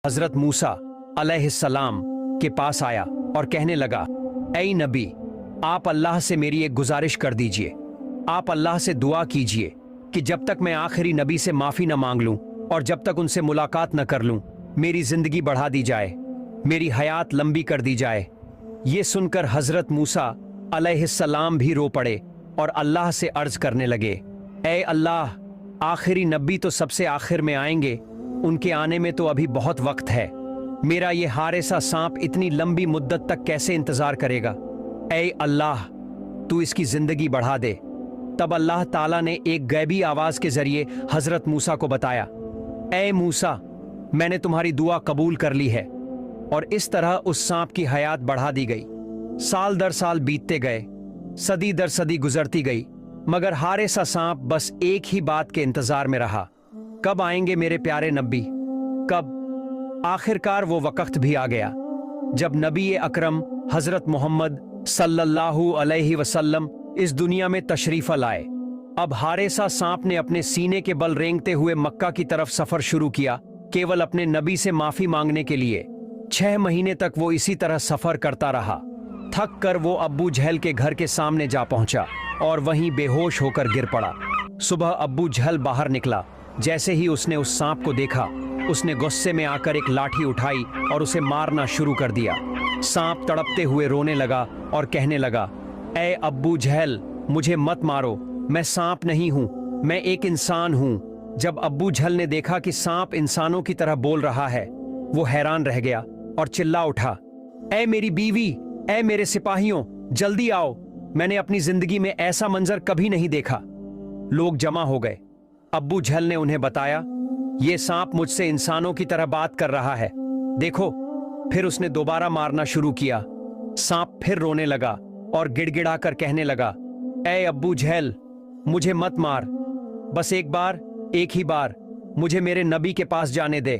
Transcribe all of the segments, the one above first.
हजरत मूसा अलैहिस्सलाम के पास आया और कहने लगा, ऐ नबी, आप अल्लाह से मेरी एक गुजारिश कर दीजिए। आप अल्लाह से दुआ कीजिए कि जब तक मैं आखिरी नबी से माफ़ी न मांग लूं और जब तक उनसे मुलाकात न कर लूं, मेरी ज़िंदगी बढ़ा दी जाए, मेरी हयात लंबी कर दी जाए। ये सुनकर हजरत मूसा अलैहिस्सलाम भी रो पड़े और अल्लाह से अर्ज करने लगे, ऐ अल्लाह, आखिरी नबी तो सबसे आखिर में आएंगे, उनके आने में तो अभी बहुत वक्त है। मेरा ये हारेसा सांप इतनी लंबी मुद्दत तक कैसे इंतजार करेगा? ऐ अल्लाह, तू इसकी जिंदगी बढ़ा दे। तब अल्लाह ताला ने एक गैबी आवाज के जरिए हजरत मूसा को बताया, ऐ मूसा, मैंने तुम्हारी दुआ कबूल कर ली है। और इस तरह उस सांप की हयात बढ़ा दी गई। साल दर साल बीतते गए, सदी दर सदी गुजरती गई, मगर हारेसा सांप बस एक ही बात के इंतजार में रहा, कब आएंगे मेरे प्यारे नबी, कब? आखिरकार वो वक्त भी आ गया जब नबी अकरम हजरत मोहम्मद सल्लल्लाहु अलैहि वसल्लम इस दुनिया में तशरीफ लाए। अब हारेसा सांप ने अपने सीने के बल रेंगते हुए मक्का की तरफ सफर शुरू किया, केवल अपने नबी से माफी मांगने के लिए। 6 महीने तक वो इसी तरह सफर करता रहा। थक कर वो अब्बू जहल के घर के सामने जा पहुंचा और वहीं बेहोश होकर गिर पड़ा। सुबह अब्बू जहल बाहर निकला। जैसे ही उसने उस सांप को देखा, उसने गुस्से में आकर एक लाठी उठाई और उसे मारना शुरू कर दिया। सांप तड़पते हुए रोने लगा और कहने लगा, ऐ अब्बू जहल, मुझे मत मारो, मैं सांप नहीं हूं, मैं एक इंसान हूं। जब अब्बू जहल ने देखा कि सांप इंसानों की तरह बोल रहा है, वो हैरान रह गया और चिल्ला उठा, ऐ मेरी बीवी, ऐ मेरे सिपाहियों, जल्दी आओ, मैंने अपनी जिंदगी में ऐसा मंजर कभी नहीं देखा। लोग जमा हो गए। अब्बू जहल ने उन्हें बताया, ये सांप मुझसे इंसानों की तरह बात कर रहा है, देखो। फिर उसने दोबारा मारना शुरू किया। सांप फिर रोने लगा और गिड़गिड़ाकर कहने लगा, ऐ अब्बू जहल, मुझे मत मार, बस एक बार, एक ही बार मुझे मेरे नबी के पास जाने दे,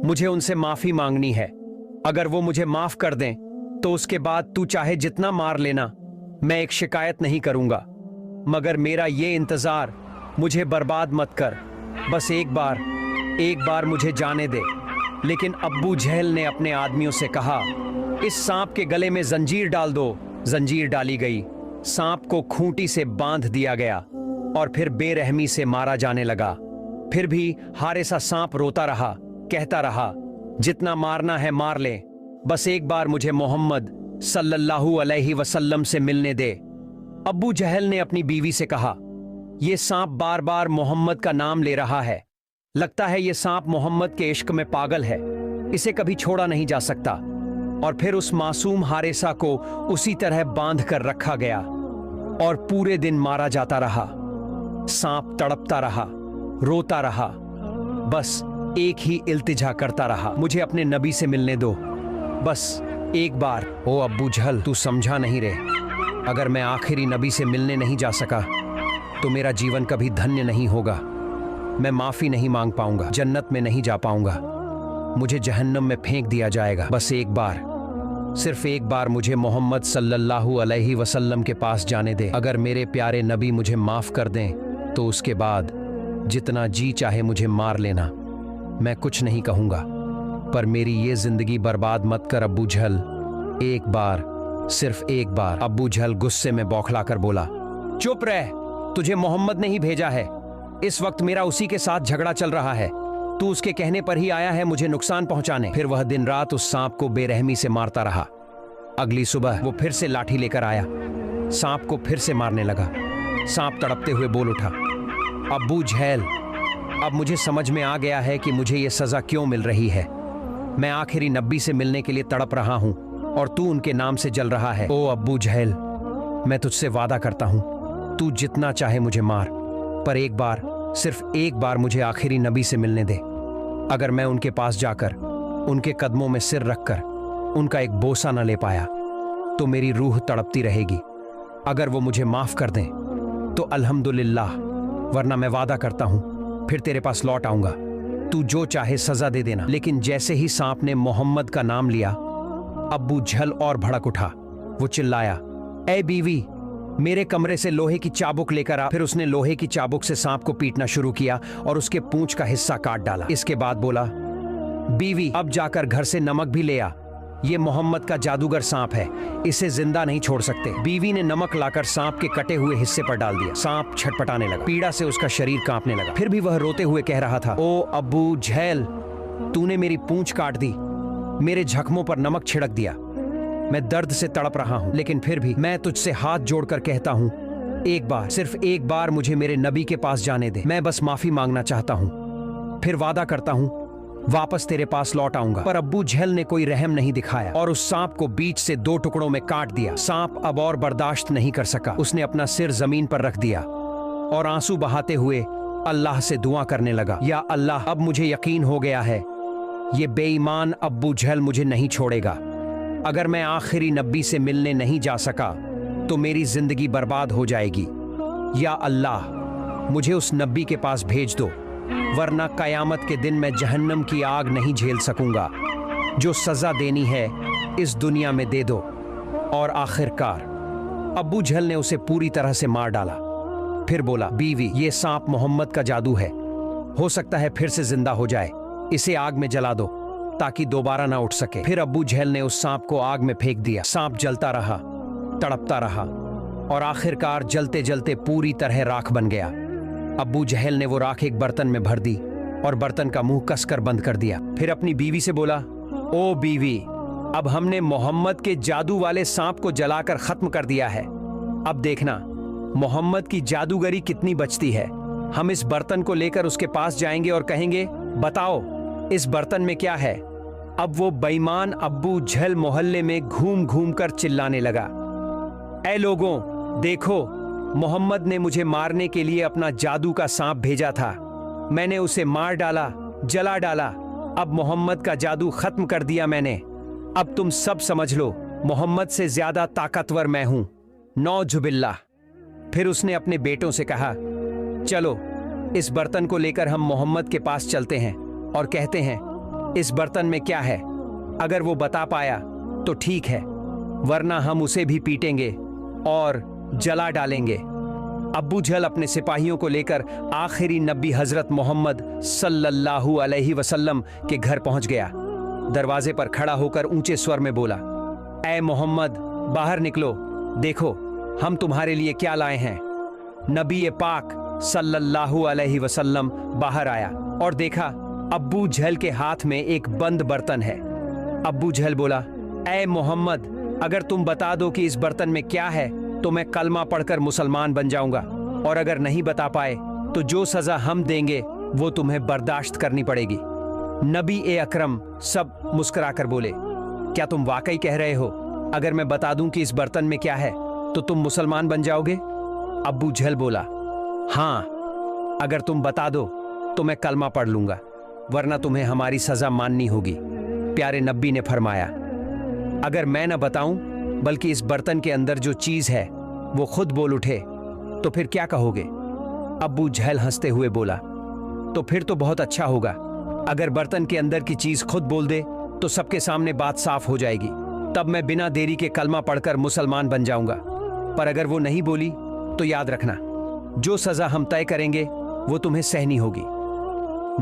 मुझे उनसे माफी मांगनी है। अगर वो मुझे माफ कर दें तो उसके बाद तू चाहे जितना मार लेना, मैं एक शिकायत नहीं करूंगा, मगर मेरा ये इंतजार मुझे बर्बाद मत कर, बस एक बार मुझे जाने दे। लेकिन अब्बू जहल ने अपने आदमियों से कहा, इस सांप के गले में जंजीर डाल दो। जंजीर डाली गई, सांप को खूंटी से बांध दिया गया और फिर बेरहमी से मारा जाने लगा। फिर भी हारेसा सांप रोता रहा, कहता रहा, जितना मारना है मार ले, बस एक बार मुझे मोहम्मद सल्लल्लाहु अलैहि वसल्लम से मिलने दे। अब्बू जहल ने अपनी बीवी से कहा, यह सांप बार बार मोहम्मद का नाम ले रहा है, लगता है यह सांप मोहम्मद के इश्क में पागल है, इसे कभी छोड़ा नहीं जा सकता। और फिर उस मासूम हारेसा को उसी तरह बांध कर रखा गया और पूरे दिन मारा जाता रहा। सांप तड़पता रहा, रोता रहा, बस एक ही इल्तिजा करता रहा, मुझे अपने नबी से मिलने दो, बस एक बार। ओ अब्बू जहल, तू समझा नहीं रे, अगर मैं आखिरी नबी से मिलने नहीं जा सका तो मेरा जीवन कभी धन्य नहीं होगा, मैं माफी नहीं मांग पाऊंगा, जन्नत में नहीं जा पाऊंगा, मुझे जहन्नम में फेंक दिया जाएगा। बस एक बार, सिर्फ एक बार मुझे मोहम्मद सल्लल्लाहु अलैहि वसल्लम के पास जाने दे। अगर मेरे प्यारे नबी मुझे माफ कर दें तो उसके बाद जितना जी चाहे मुझे मार लेना, मैं कुछ नहीं कहूंगा, पर मेरी ये जिंदगी बर्बाद मत कर अब्बू जहल, एक बार, सिर्फ एक बार। अब्बू जहल गुस्से में बौखलाकर बोला, चुप रह, तुझे मोहम्मद ने ही भेजा है, इस वक्त मेरा उसी के साथ झगड़ा चल रहा है, तू उसके कहने पर ही आया है मुझे नुकसान पहुंचाने। फिर वह दिन रात उस सांप को बेरहमी से मारता रहा। अगली सुबह वो फिर से लाठी लेकर आया, सांप को फिर से मारने लगा। सांप तड़पते हुए बोल उठा, अब्बू जहल, अब मुझे समझ में आ गया है कि मुझे ये सजा क्यों मिल रही है। मैं आखिरी नबी से मिलने के लिए तड़प रहा हूं और तू उनके नाम से जल रहा है। ओ अब्बू जहल, मैं तुझसे वादा करता हूं, तू जितना चाहे मुझे मार, पर एक बार, सिर्फ एक बार मुझे आखिरी नबी से मिलने दे। अगर मैं उनके पास जाकर उनके कदमों में सिर रखकर उनका एक बोसा न ले पाया तो मेरी रूह तड़पती रहेगी। अगर वो मुझे माफ कर दें तो अल्हम्दुलिल्लाह, वरना मैं वादा करता हूं फिर तेरे पास लौट आऊंगा, तू जो चाहे सजा दे देना। लेकिन जैसे ही सांप ने मोहम्मद का नाम लिया, अब्बू जहल और भड़क उठा। वो चिल्लाया, ऐ बीवी, मेरे कमरे से लोहे की चाबुक लेकर आ। फिर उसने लोहे की चाबुक से सांप को पीटना शुरू किया और उसके पूंछ का हिस्सा काट डाला। इसके बाद बोला, बीवी, अब जाकर घर से नमक भी ले आ, ये मोहम्मद का जादूगर सांप है, इसे जिंदा नहीं छोड़ सकते। बीवी ने नमक लाकर सांप के कटे हुए हिस्से पर डाल दिया। सांप छटपटाने लगा, पीड़ा से उसका शरीर कांपने लगा। फिर भी वह रोते हुए कह रहा था, ओ अब्बू झेल, तूने मेरी पूंछ काट दी, मेरे जख्मों पर नमक छिड़क दिया, मैं दर्द से तड़प रहा हूं, लेकिन फिर भी मैं तुझसे हाथ जोड़कर कहता हूं, एक बार, सिर्फ एक बार मुझे मेरे नबी के पास जाने दे। मैं बस माफी मांगना चाहता हूं, फिर वादा करता हूं वापस तेरे पास लौट आऊंगा। पर अब्बू झेल ने कोई रहम नहीं दिखाया और उस सांप को बीच से 2 टुकड़ों में काट दिया। सांप अब और बर्दाश्त नहीं कर सका, उसने अपना सिर जमीन पर रख दिया और आंसू बहाते हुए अल्लाह से दुआ करने लगा, या अल्लाह, अब मुझे यकीन हो गया है ये बेईमान अब्बू झेल मुझे नहीं छोड़ेगा। अगर मैं आखिरी नबी से मिलने नहीं जा सका तो मेरी जिंदगी बर्बाद हो जाएगी। या अल्लाह, मुझे उस नबी के पास भेज दो, वरना कयामत के दिन मैं जहन्नम की आग नहीं झेल सकूंगा। जो सजा देनी है इस दुनिया में दे दो। और आखिरकार अब्बू झेल ने उसे पूरी तरह से मार डाला। फिर बोला, बीवी, ये सांप मोहम्मद का जादू है, हो सकता है फिर से जिंदा हो जाए, इसे आग में जला दो ताकि दोबारा ना उठ सके। फिर अब्बू झेल ने उस सांप को आग में फेंक दिया। सांप जलता रहा, तड़पता रहा और आखिरकार जलते जलते पूरी तरह राख बन गया। अब्बू झेल ने वो राख एक बर्तन में भर दी और बर्तन का मुंह कसकर बंद कर दिया। फिर अपनी बीवी से बोला, ओ बीवी, अब हमने मोहम्मद के जादू वाले सांप को जलाकर खत्म कर दिया है। अब देखना मोहम्मद की जादूगरी कितनी बचती है। हम इस बर्तन को लेकर उसके पास जाएंगे और कहेंगे, बताओ इस बर्तन में क्या है। अब वो बेईमान अब्बू झेल मोहल्ले में घूम घूम कर चिल्लाने लगा, ऐ लोगों, देखो, मोहम्मद ने मुझे मारने के लिए अपना जादू का सांप भेजा था, मैंने उसे मार डाला, जला डाला, अब मोहम्मद का जादू खत्म कर दिया मैंने। अब तुम सब समझ लो, मोहम्मद से ज्यादा ताकतवर मैं हूं, नौजुबिल्लाह। फिर उसने अपने बेटों से कहा, चलो इस बर्तन को लेकर हम मोहम्मद के पास चलते हैं और कहते हैं इस बर्तन में क्या है। अगर वो बता पाया तो ठीक है, वरना हम उसे भी पीटेंगे और जला डालेंगे। अब्बू झेल अपने सिपाहियों को लेकर आखिरी नबी हजरत मोहम्मद सल्लल्लाहु अलैहि वसल्लम के घर पहुंच गया। दरवाजे पर खड़ा होकर ऊंचे स्वर में बोला, ऐ मोहम्मद, बाहर निकलो, देखो हम तुम्हारे लिए क्या लाए हैं। नबी पाक सल्लल्लाहु अलैहि वसल्लम बाहर आया और देखा अब्बू झेल के हाथ में एक बंद बर्तन है। अब्बू झेल बोला, ऐ मोहम्मद, अगर तुम बता दो कि इस बर्तन में क्या है तो मैं कलमा पढ़कर मुसलमान बन जाऊंगा, और अगर नहीं बता पाए तो जो सजा हम देंगे वो तुम्हें बर्दाश्त करनी पड़ेगी। नबी ए अकरम सब मुस्कुराकर बोले, क्या तुम वाकई कह रहे हो? अगर मैं बता दूं कि इस बर्तन में क्या है तो तुम मुसलमान बन जाओगे? अब्बू झेल बोला, हाँ, अगर तुम बता दो तो मैं कलमा पढ़ लूंगा, वरना तुम्हें हमारी सजा माननी होगी। प्यारे नबी ने फरमाया, अगर मैं न बताऊं बल्कि इस बर्तन के अंदर जो चीज है वो खुद बोल उठे तो फिर क्या कहोगे? अब्बू झेल हंसते हुए बोला, तो फिर तो बहुत अच्छा होगा। अगर बर्तन के अंदर की चीज खुद बोल दे तो सबके सामने बात साफ हो जाएगी, तब मैं बिना देरी के कलमा पढ़कर मुसलमान बन जाऊंगा। पर अगर वो नहीं बोली तो याद रखना, जो सजा हम तय करेंगे वो तुम्हें सहनी होगी।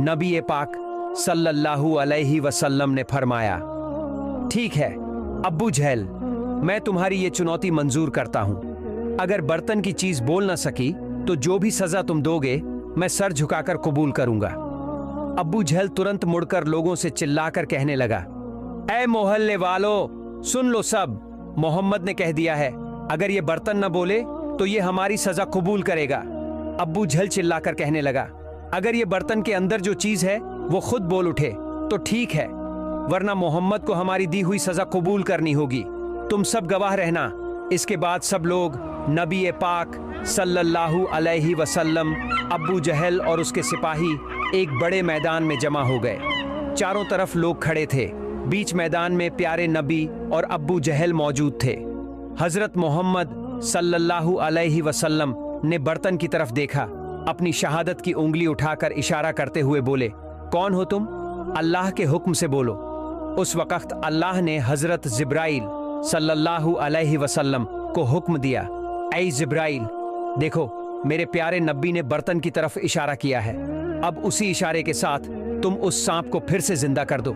नबी पाक सल्लल्लाहु अलैहि वसल्लम ने फरमाया, ठीक है अब्बू झेल, मैं तुम्हारी ये चुनौती मंजूर करता हूं। अगर बर्तन की चीज बोल ना सकी तो जो भी सजा तुम दोगे मैं सर झुकाकर कबूल करूंगा। अब्बू झेल तुरंत मुड़कर लोगों से चिल्लाकर कहने लगा, ऐ मोहल्ले वालों, सुन लो सब, मोहम्मद ने कह दिया है अगर ये बर्तन न बोले तो ये हमारी सजा कबूल करेगा। अब्बू झेल चिल्लाकर कहने लगा, अगर ये बर्तन के अंदर जो चीज है वो खुद बोल उठे तो ठीक है, वरना मोहम्मद को हमारी दी हुई सजा कबूल करनी होगी। तुम सब गवाह रहना। इसके बाद सब लोग नबी पाक सल्लल्लाहु अलैहि वसल्लम, अब्बू जहल और उसके सिपाही एक बड़े मैदान में जमा हो गए। चारों तरफ लोग खड़े थे। बीच मैदान में प्यारे नबी और अब्बू जहल मौजूद थे। हजरत मोहम्मद सल्लल्लाहु अलैहि वसल्लम ने बर्तन की तरफ देखा, अपनी शहादत की उंगली उठाकर इशारा करते हुए बोले, कौन हो तुम? अल्लाह के हुक्म से बोलो। उस वक्त अल्लाह ने हजरत जिब्राइल सल्लल्लाहु अलैहि वसल्लम को हुक्म दिया, ऐ जिब्राइल, देखो मेरे प्यारे नबी ने बर्तन की तरफ इशारा किया है। अब उसी इशारे के साथ तुम उस सांप को फिर से जिंदा कर दो।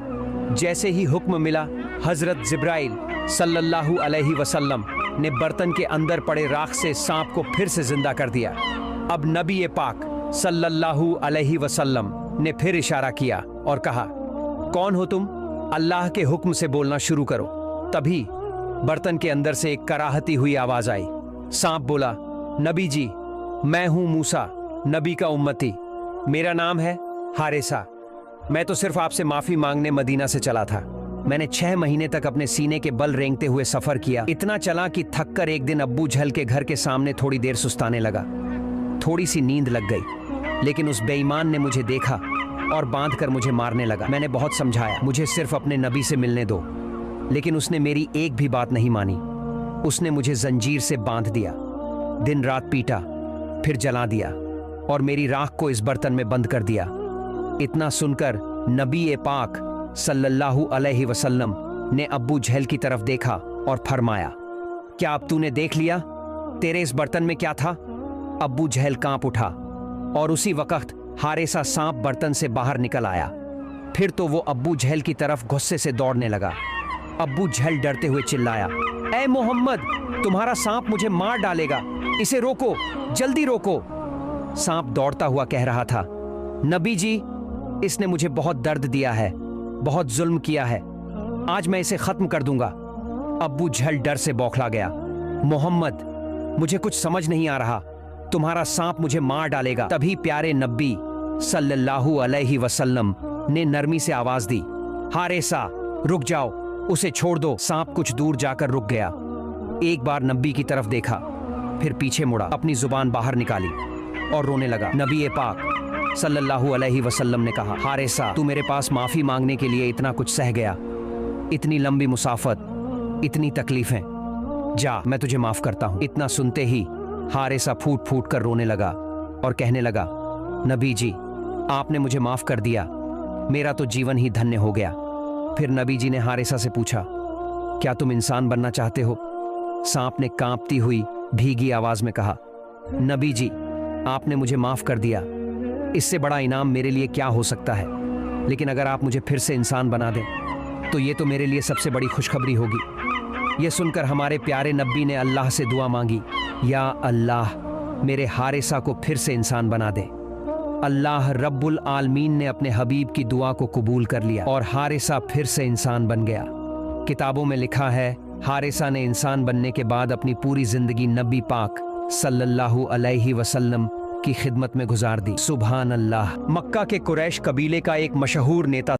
जैसे ही हुक्म मिला, हजरत जिब्राइल सल्लल्लाहु अलैहि वसल्लम ने बर्तन के अंदर पड़े राख से सांप को फिर से जिंदा कर दिया। अब नबी पाक सल्लल्लाहु अलैहि वसल्लम ने फिर इशारा किया और कहा, कौन हो तुम? अल्लाह के हुक्म से बोलना शुरू करो। तभी बर्तन के अंदर से एक कराहती हुई आवाज आई। सांप बोला, नबी जी, मैं हूं मूसा, नबी का उम्मती। मेरा नाम है हारिसा। मैं तो सिर्फ आपसे माफी मांगने मदीना से चला था। मैंने 6 महीने तक अपने सीने के बल रेंगते हुए सफर किया। इतना चला कि थककर एक दिन अब्बू झल के घर के सामने थोड़ी देर सुस्ताने लगा। थोड़ी सी नींद लग गई, लेकिन उस बेईमान ने मुझे देखा और बांधकर मुझे मारने लगा। मैंने बहुत समझाया, मुझे सिर्फ अपने नबी से मिलने दो, लेकिन उसने मेरी एक भी बात नहीं मानी। उसने मुझे जंजीर से बांध दिया, दिन रात पीटा, फिर जला दिया और मेरी राख को इस बर्तन में बंद कर दिया। इतना सुनकर नबी पाक सल्लल्लाहु अलैहि वसल्लम ने अब्बू झेल की तरफ देखा और फरमाया, क्या अब तूने देख लिया तेरे इस बर्तन में क्या था? अब्बू झेल कांप उठा और उसी वक्त हारिसा सांप बर्तन से बाहर निकल आया। फिर तो वो अब्बू झेल की तरफ गुस्से से दौड़ने लगा। अब्बू झेल डरते हुए चिल्लाया, ऐ मोहम्मद, तुम्हारा सांप मुझे मार डालेगा, इसे रोको, जल्दी रोको। सांप दौड़ता हुआ कह रहा था, नबी जी, इसने मुझे बहुत दर्द दिया है, बहुत जुल्म किया है, आज मैं इसे खत्म कर दूंगा। अब्बू झेल डर से बौखला गया। मोहम्मद, मुझे कुछ समझ नहीं आ रहा, तुम्हारा सांप मुझे मार डालेगा। तभी प्यारे नबी सल्लल्लाहु अलैहि वसल्लम ने नरमी से आवाज दी, हारिसा, रुक जाओ, उसे छोड़ दो। सांप कुछ दूर जाकर रुक गया। एक बार नबी की तरफ देखा, फिर पीछे मुड़ा, अपनी जुबान बाहर निकाली और रोने लगा। नबी पाक सल्लल्लाहु अलैहि वसल्लम ने कहा, हारिसा, तू मेरे पास माफी मांगने के लिए इतना कुछ सह गया, इतनी लंबी मुसाफत, इतनी तकलीफें, जा, मैं तुझे माफ करता हूं। इतना सुनते ही हारिसा फूट फूट कर रोने लगा और कहने लगा, नबी जी, आपने मुझे माफ कर दिया, मेरा तो जीवन ही धन्य हो गया। फिर नबी जी ने हारिसा से पूछा, क्या तुम इंसान बनना चाहते हो? सांप ने कांपती हुई भीगी आवाज में कहा, नबी जी, आपने मुझे माफ कर दिया, इससे बड़ा इनाम मेरे लिए क्या हो सकता है। लेकिन अगर आप मुझे फिर से इंसान बना दें तो ये तो मेरे लिए सबसे बड़ी खुशखबरी होगी। यह सुनकर हमारे प्यारे नबी ने अल्लाह से दुआ मांगी, या अल्लाह, मेरे हारिसा को फिर से इंसान बना दे। अल्लाह रब्बुल आलमीन ने अपने हबीब की दुआ को कबूल कर लिया और हारिसा फिर से इंसान बन गया। किताबों में लिखा है, हारिसा ने इंसान बनने के बाद अपनी पूरी जिंदगी नबी पाक सल्लल्लाहु अलैहि वसल्लम की खिदमत में गुजार दी। सुभान अल्लाह। मक्का के कुरैश कबीले का एक मशहूर नेता